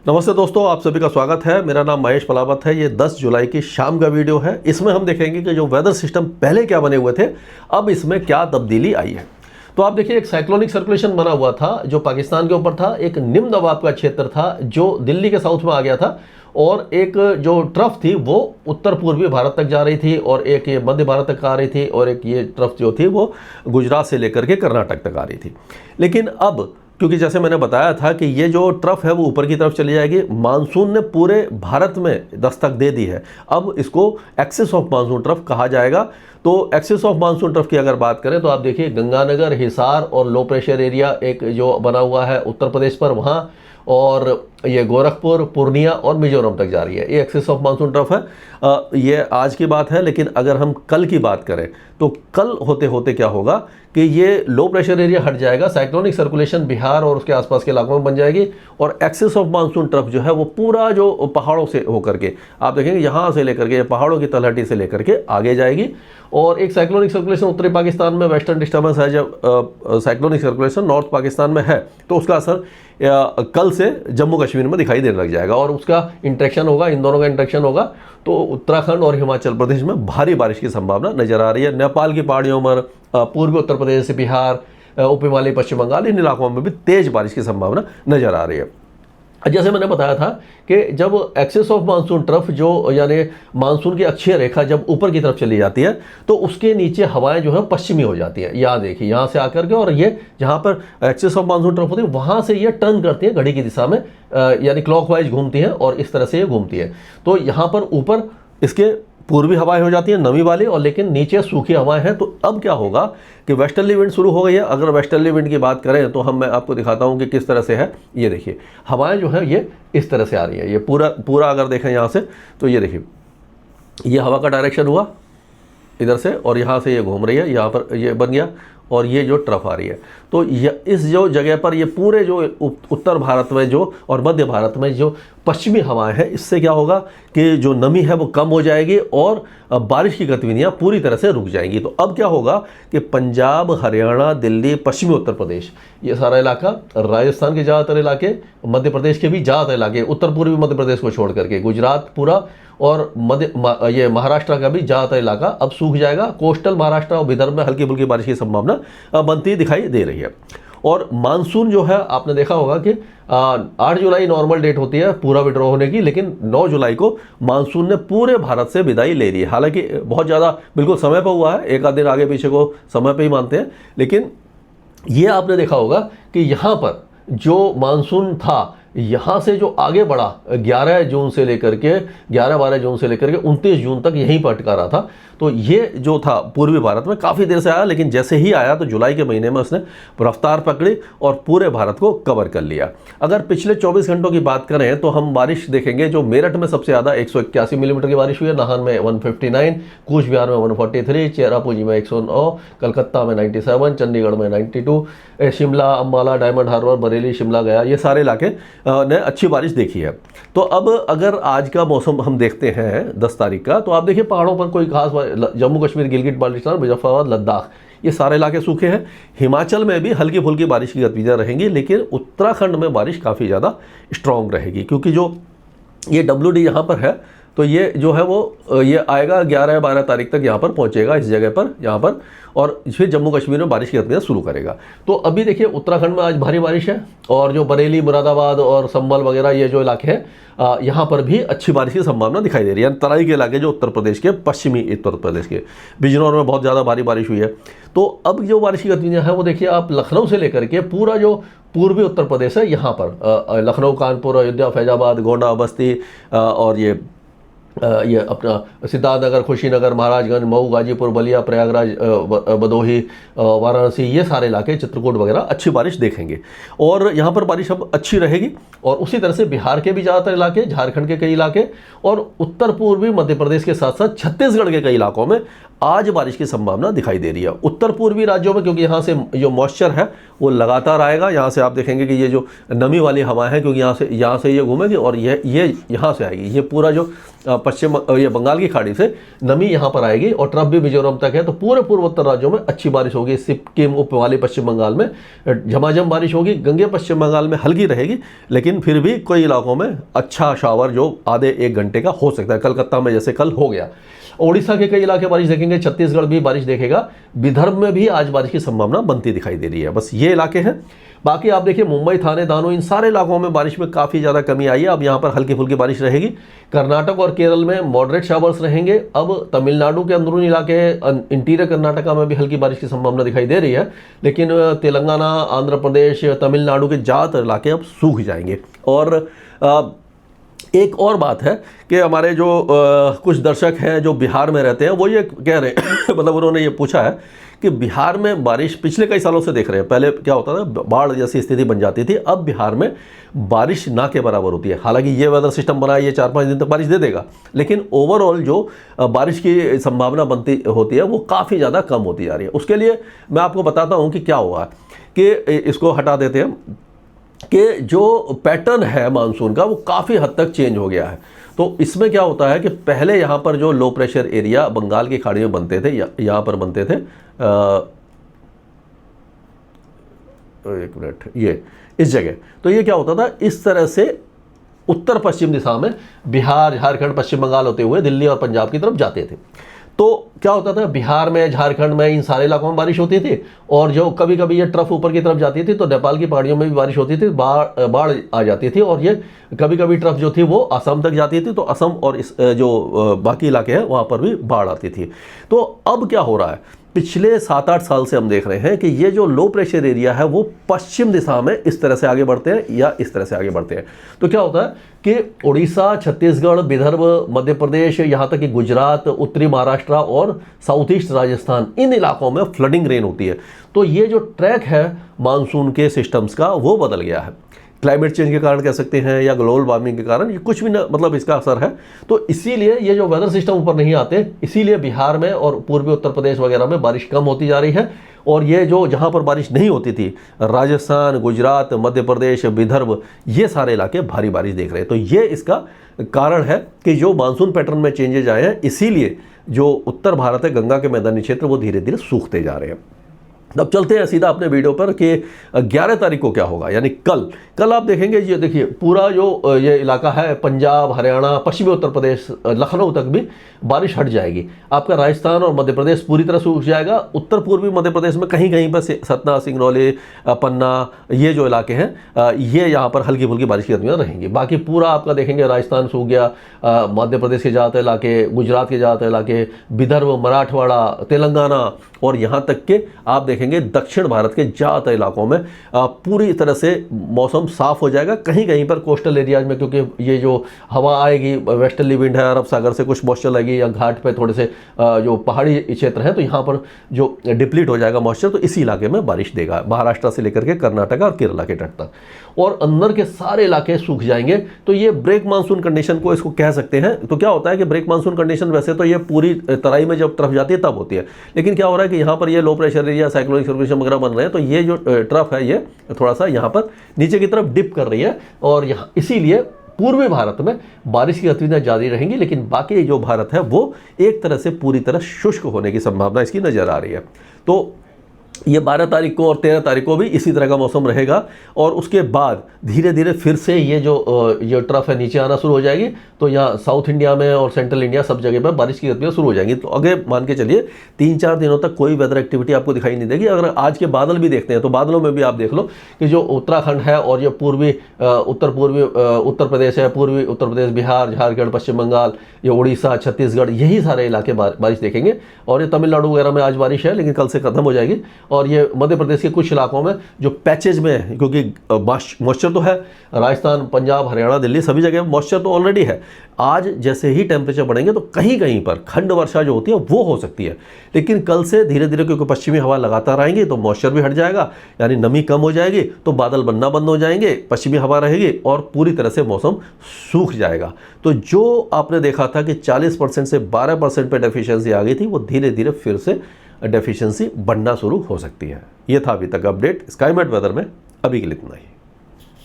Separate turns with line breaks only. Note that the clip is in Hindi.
नमस्ते दोस्तों, आप सभी का स्वागत है। मेरा नाम महेश पलावत है। ये 10 जुलाई की शाम का वीडियो है। इसमें हम देखेंगे कि जो वेदर सिस्टम पहले क्या बने हुए थे, अब इसमें क्या तब्दीली आई है। तो आप देखिए, एक साइक्लोनिक सर्कुलेशन बना हुआ था जो पाकिस्तान के ऊपर था। एक निम्न दबाव का क्षेत्र था जो दिल्ली के साउथ में आ गया था, और एक जो ट्रफ थी वो उत्तर पूर्वी भारत तक जा रही थी, और एक ये मध्य भारत तक आ रही थी, और एक ये ट्रफ जो थी वो गुजरात से लेकर के कर्नाटक तक आ रही थी। लेकिन अब क्योंकि जैसे मैंने बताया था कि ये जो ट्रफ है वो ऊपर की तरफ चली जाएगी, मानसून ने पूरे भारत में दस्तक दे दी है। अब इसको एक्सेस ऑफ मानसून ट्रफ कहा जाएगा। तो एक्सेस ऑफ मानसून ट्रफ की अगर बात करें तो आप देखिए, गंगानगर, हिसार और लो प्रेशर एरिया एक जो बना हुआ है उत्तर प्रदेश पर, वहाँ, और ये गोरखपुर, पूर्णिया और मिजोरम तक जा रही है। ये एक्सेस ऑफ मानसून ट्रफ है। ये आज की बात है, लेकिन अगर हम कल की बात करें तो कल होते होते क्या होगा कि ये लो प्रेशर एरिया हट जाएगा, साइक्लोनिक सर्कुलेशन बिहार और उसके आसपास के इलाकों में बन जाएगी, और एक्सेस ऑफ मानसून ट्रफ जो है वो पूरा जो पहाड़ों से होकर के, आप देखेंगे यहाँ से लेकर के, पहाड़ों की तलहटी से लेकर के आगे जाएगी। और एक साइक्लोनिक सर्कुलेशन उत्तरी पाकिस्तान में, वेस्टर्न डिस्टर्बेंस है, जब साइक्लोनिक सर्कुलेशन नॉर्थ पाकिस्तान में है तो उसका असर कल से जम्मू कश्मीर में दिखाई देने लग जाएगा, और उसका इंट्रैक्शन होगा, इन दोनों का इंट्रैक्शन होगा। तो उत्तराखंड और हिमाचल प्रदेश में भारी बारिश की संभावना नजर आ रही है। नेपाल की पहाड़ियों में, पूर्वी उत्तर प्रदेश से बिहार, उप हिमालय, पश्चिम बंगाल, इन इलाकों में भी तेज बारिश की संभावना नजर आ रही है। जैसे मैंने बताया था कि जब एक्सेस ऑफ मानसून ट्रफ जो यानी मानसून की अक्षीय रेखा जब ऊपर की तरफ चली जाती है तो उसके नीचे हवाएं जो है पश्चिमी हो जाती हैं। यहाँ देखिए, यहाँ से आकर के, और ये जहाँ पर एक्सेस ऑफ मानसून ट्रफ होती है वहाँ से ये टर्न करती है घड़ी की दिशा में, यानी क्लॉकवाइज घूमती है, और इस तरह से ये घूमती है। तो यहाँ पर ऊपर इसके पूर्वी हवाएं हो जाती हैं नमी वाली, और लेकिन नीचे सूखी हवाएं हैं। तो अब क्या होगा कि वेस्टर्ली विंड शुरू हो गई है। अगर वेस्टर्ली विंड की बात करें तो मैं आपको दिखाता हूं कि किस तरह से है। ये देखिए, हवाएं जो है ये इस तरह से आ रही है। ये पूरा अगर देखें यहाँ से तो ये देखिए, ये हवा का डायरेक्शन हुआ इधर से, और यहाँ से ये घूम रही है, यहाँ पर ये बन गया, और ये जो ट्रफ आ रही है। तो इस जो जगह पर ये पूरे जो उत्तर भारत में जो और मध्य भारत में जो पश्चिमी हवाएं हैं, इससे क्या होगा कि जो नमी है वो कम हो जाएगी और बारिश की गतिविधियां पूरी तरह से रुक जाएंगी। तो अब क्या होगा कि पंजाब, हरियाणा, दिल्ली, पश्चिमी उत्तर प्रदेश, ये सारा इलाका, राजस्थान के ज़्यादातर इलाके, मध्य प्रदेश के भी ज़्यादातर इलाके, उत्तर पूर्वी मध्य प्रदेश को छोड़ करके गुजरात पूरा, और ये महाराष्ट्र का भी ज़्यादातर इलाका अब सूख जाएगा। कोस्टल महाराष्ट्र और विदर्भ में हल्की फुल्की बारिश की संभावना बनती दिखाई दे रही है। और मानसून जो है, आपने देखा होगा कि 8 जुलाई नॉर्मल डेट होती है पूरा विड्रॉ होने की, लेकिन 9 जुलाई को मानसून ने पूरे भारत से विदाई ले ली है। हालांकि बहुत ज़्यादा बिल्कुल समय पर हुआ है, एक आध दिन आगे पीछे को समय पर ही मानते हैं, लेकिन ये आपने देखा होगा कि यहाँ पर जो मानसून था, यहाँ से जो आगे बढ़ा 11 जून से लेकर के 11-12 जून से लेकर के 29 जून तक यहीं पर अटका रहा था। तो ये जो था पूर्वी भारत में काफ़ी देर से आया, लेकिन जैसे ही आया तो जुलाई के महीने में उसने रफ्तार पकड़ी और पूरे भारत को कवर कर लिया। अगर पिछले 24 घंटों की बात करें तो हम बारिश देखेंगे, जो मेरठ में सबसे ज़्यादा 181 मिलीमीटर की बारिश हुई है, नाहन में 159, कूच बिहार में 143, चेरापूंजी में 109, कलकत्ता में 97, चंडीगढ़ में 92, शिमला, अम्बाला, डायमंड हार्बर, बरेली, शिमला, गया, ये सारे इलाके ने अच्छी बारिश देखी है। तो अब अगर आज का मौसम हम देखते हैं 10 तारीख का, तो आप देखिए पहाड़ों पर कोई खास, जम्मू कश्मीर, गिलगित बाल्टिस्तान, मुजफ्फराबाद, लद्दाख, ये सारे इलाके सूखे हैं। हिमाचल में भी हल्की फुल्की बारिश की गतिविधियां रहेंगी, लेकिन उत्तराखंड में बारिश काफ़ी ज़्यादा स्ट्रॉन्ग रहेगी, क्योंकि जो ये WD यहाँ पर है, तो ये जो है वो ये आएगा 11-12 तारीख तक यहाँ पर पहुँचेगा, इस जगह पर, यहाँ पर, और फिर जम्मू कश्मीर में बारिश की गतिविधियाँ शुरू करेगा। तो अभी देखिए उत्तराखंड में आज भारी बारिश है, और जो बरेली, मुरादाबाद और संभल वगैरह ये जो इलाके हैं, यहाँ पर भी अच्छी बारिश की संभावना दिखाई दे रही है। तराई के इलाके जो उत्तर प्रदेश के, पश्चिमी उत्तर प्रदेश के, बिजनौर में बहुत ज़्यादा भारी बारिश हुई है। तो अब जो बारिश की गतिविधियाँ हैं वो देखिए, आप लखनऊ से लेकर के पूरा जो पूर्वी उत्तर प्रदेश है, यहाँ पर लखनऊ, कानपुर, अयोध्या, फैजाबाद, गोंडा, बस्ती, और ये अपना सिद्धार्थनगर, खुशीनगर, महाराजगंज, मऊ, गाजीपुर, बलिया, प्रयागराज, भदोही, वाराणसी, ये सारे इलाके, चित्रकूट वगैरह अच्छी बारिश देखेंगे, और यहाँ पर बारिश अब अच्छी रहेगी। और उसी तरह से बिहार के भी ज़्यादातर इलाके, झारखंड के कई इलाके, और उत्तर पूर्वी मध्य प्रदेश के साथ साथ छत्तीसगढ़ के कई इलाकों में आज बारिश की संभावना दिखाई दे रही है। उत्तर पूर्वी राज्यों में क्योंकि यहाँ से जो मॉइस्चर है वो लगातार आएगा, यहाँ से आप देखेंगे कि ये जो नमी वाली हवा है क्योंकि यहाँ से ये घूमेगी और ये यहाँ से आएगी, ये पूरा जो पश्चिम ये बंगाल की खाड़ी से नमी यहाँ पर आएगी और ट्रफ भी मिजोरम तक है। तो पूरे पूर्वोत्तर राज्यों में अच्छी बारिश होगी। सिक्किम उप वाली पश्चिम बंगाल में झमाझम बारिश होगी, गंगे पश्चिम बंगाल में हल्की रहेगी, लेकिन फिर भी कई इलाकों में अच्छा शावर जो आधे 1 घंटे का हो सकता है। कलकत्ता में जैसे कल हो गया। ओडिशा के कई इलाके बारिश देखेंगे, छत्तीसगढ़ भी बारिश देखेगा, विदर्भ में भी आज बारिश की संभावना बनती दिखाई दे रही है। बस ये इलाके हैं। बाकी आप देखिए मुंबई, थाने, दानो, इन सारे इलाकों में बारिश में काफ़ी ज़्यादा कमी आई है। अब यहाँ पर हल्की फुल्की बारिश रहेगी। कर्नाटक और केरल में मॉडरेट शावर्स रहेंगे। अब तमिलनाडु के अंदरूनी इलाके, इंटीरियर कर्नाटका में भी हल्की बारिश की संभावना दिखाई दे रही है, लेकिन तेलंगाना, आंध्र प्रदेश, तमिलनाडु के ज़्यादातर इलाके अब सूख जाएंगे। और एक और बात है कि हमारे जो कुछ दर्शक हैं जो बिहार में रहते हैं वो ये कह रहे हैं मतलब उन्होंने ये पूछा है कि बिहार में बारिश पिछले कई सालों से देख रहे हैं, पहले क्या होता था बाढ़ जैसी स्थिति बन जाती थी, अब बिहार में बारिश ना के बराबर होती है। हालांकि ये वेदर सिस्टम बना है, ये 4-5 दिन तक बारिश दे देगा, लेकिन ओवरऑल जो बारिश की संभावना बनती होती है वो काफ़ी ज़्यादा कम होती जा रही है। उसके लिए मैं आपको बताता हूँ कि क्या हुआ कि इसको हटा देते हैं कि जो पैटर्न है मानसून का वो काफ़ी हद तक चेंज हो गया है। तो इसमें क्या होता है कि पहले यहाँ पर जो लो प्रेशर एरिया बंगाल की खाड़ी में बनते थे, यहाँ पर बनते थे, एक मिनट, ये इस जगह, तो ये क्या होता था, इस तरह से उत्तर पश्चिम दिशा में बिहार, झारखंड, पश्चिम बंगाल होते हुए दिल्ली और पंजाब की तरफ जाते थे। तो क्या होता था, बिहार में, झारखंड में, इन सारे इलाकों में बारिश होती थी और जो कभी कभी ये ट्रफ ऊपर की तरफ जाती थी तो नेपाल की पहाड़ियों में भी बारिश होती थी, बाढ़ आ जाती थी और ये कभी कभी ट्रफ जो थी वो असम तक जाती थी, तो असम और इस जो बाकी इलाके हैं वहाँ पर भी बाढ़ आती थी। तो अब क्या हो रहा है, पिछले 7-8 साल से हम देख रहे हैं कि ये जो लो प्रेशर एरिया है वो पश्चिम दिशा में इस तरह से आगे बढ़ते हैं या इस तरह से आगे बढ़ते हैं। तो क्या होता है कि उड़ीसा, छत्तीसगढ़, विदर्भ, मध्य प्रदेश, यहाँ तक कि गुजरात, उत्तरी महाराष्ट्र और साउथ ईस्ट राजस्थान, इन इलाकों में फ्लडिंग रेन होती है। तो ये जो ट्रैक है मानसून के सिस्टम्स का वो बदल गया है। क्लाइमेट चेंज के कारण कह सकते हैं या ग्लोबल वार्मिंग के कारण, ये कुछ भी ना, मतलब इसका असर है। तो इसीलिए ये जो वेदर सिस्टम ऊपर नहीं आते, इसीलिए बिहार में और पूर्वी उत्तर प्रदेश वगैरह में बारिश कम होती जा रही है। और ये जो जहाँ पर बारिश नहीं होती थी, राजस्थान, गुजरात, मध्य प्रदेश, विदर्भ, ये सारे इलाके भारी बारिश देख रहे हैं। तो ये इसका कारण है कि जो मानसून पैटर्न में चेंजेज आए हैं, इसीलिए जो उत्तर भारत है, गंगा के मैदानी क्षेत्र, वो धीरे धीरे सूखते जा रहे हैं। अब चलते हैं सीधा अपने वीडियो पर कि 11 तारीख को क्या होगा, यानी कल आप देखेंगे, ये देखिए पूरा जो ये इलाका है, पंजाब, हरियाणा, पश्चिमी उत्तर प्रदेश, लखनऊ तक भी बारिश हट जाएगी। आपका राजस्थान और मध्य प्रदेश पूरी तरह सूख जाएगा। उत्तर पूर्वी मध्य प्रदेश में कहीं कहीं पर सतना, सिंगरौली, पन्ना, ये जो इलाके हैं, ये यहाँ पर हल्की फुल्की बारिश की गतिविधियाँ रहेंगी। बाकी पूरा आपका देखेंगे राजस्थान सूख गया, मध्य प्रदेश के ज़्यादातर इलाके, गुजरात के ज़्यादातर इलाके, विदर्भ, मराठवाड़ा, तेलंगाना और यहाँ तक के आप देखेंगे दक्षिण भारत के ज़्यादातर इलाकों में पूरी तरह से मौसम साफ हो जाएगा। कहीं कहीं पर कोस्टल एरियाज में, क्योंकि ये जो हवा आएगी वेस्टर्ली विंड है, अरब सागर से कुछ मॉइस्चर लगेगी, या घाट पे थोड़े से जो पहाड़ी क्षेत्र हैं तो यहाँ पर जो डिप्लीट हो जाएगा मॉइस्चर, तो इसी इलाके में बारिश देगा, महाराष्ट्र से लेकर के कर्नाटक और केरला के तट तक, और अंदर के सारे इलाके सूख जाएंगे। तो ये ब्रेक मानसून कंडीशन को इसको कह सकते हैं। तो क्या होता है कि ब्रेक मानसून कंडीशन वैसे तो ये पूरी तराई में जब तरफ जाती है तब होती है, लेकिन क्या हो रहा है कि यहाँ पर ये low pressure area, cyclonic circulation वगैरह बन रहे हैं, तो ये जो ट्रफ है ये थोड़ा सा यहाँ पर नीचे की तरफ डिप कर रही है, और यहाँ इसीलिए पूर्वी भारत में बारिश की गतिविधियां जारी रहेंगी, लेकिन बाकी जो भारत है वो एक तरह से पूरी तरह शुष्क होने की संभावना इसकी नजर आ रही है। तो ये 12 तारीख को और 13 तारीख को भी इसी तरह का मौसम रहेगा, और उसके बाद धीरे धीरे फिर से ये जो ट्रफ है नीचे आना शुरू हो जाएगी। तो यहाँ साउथ इंडिया में और सेंट्रल इंडिया सब जगह पर बारिश की गतिविधियाँ शुरू हो जाएंगी। तो आगे मान के चलिए 3-4 दिनों तक कोई वेदर एक्टिविटी आपको दिखाई नहीं देगी। अगर आज के बादल भी देखते हैं तो बादलों में भी आप देख लो कि जो उत्तराखंड है और जो पूर्वी उत्तर प्रदेश है, पूर्वी उत्तर प्रदेश, बिहार, झारखंड, पश्चिम बंगाल, ये उड़ीसा, छत्तीसगढ़, यही सारे इलाके बारिश देखेंगे। और ये तमिलनाडु वगैरह में आज बारिश है, लेकिन कल से खत्म हो जाएगी। और ये मध्य प्रदेश के कुछ इलाकों में जो पैचेज में है, क्योंकि मॉइस्चर तो है, राजस्थान, पंजाब, हरियाणा, दिल्ली सभी जगह मॉइस्चर तो ऑलरेडी है। आज जैसे ही टेम्परेचर बढ़ेंगे तो कहीं कहीं पर खंड वर्षा जो होती है वो हो सकती है, लेकिन कल से धीरे धीरे क्योंकि पश्चिमी हवा लगातार आएंगी तो मॉइस्चर भी हट जाएगा, यानी नमी कम हो जाएगी, तो बादल बनना बंद हो जाएंगे, पश्चिमी हवा रहेगी और पूरी तरह से मौसम सूख जाएगा। तो जो आपने देखा था कि 40% से 12% पे डेफिशिएंसी आ गई थी, वो धीरे धीरे फिर से डेफिशिएंसी बढ़ना शुरू हो सकती है। ये था अभी तक अपडेट स्काईमेट वेदर में। अभी के लिए इतना ही।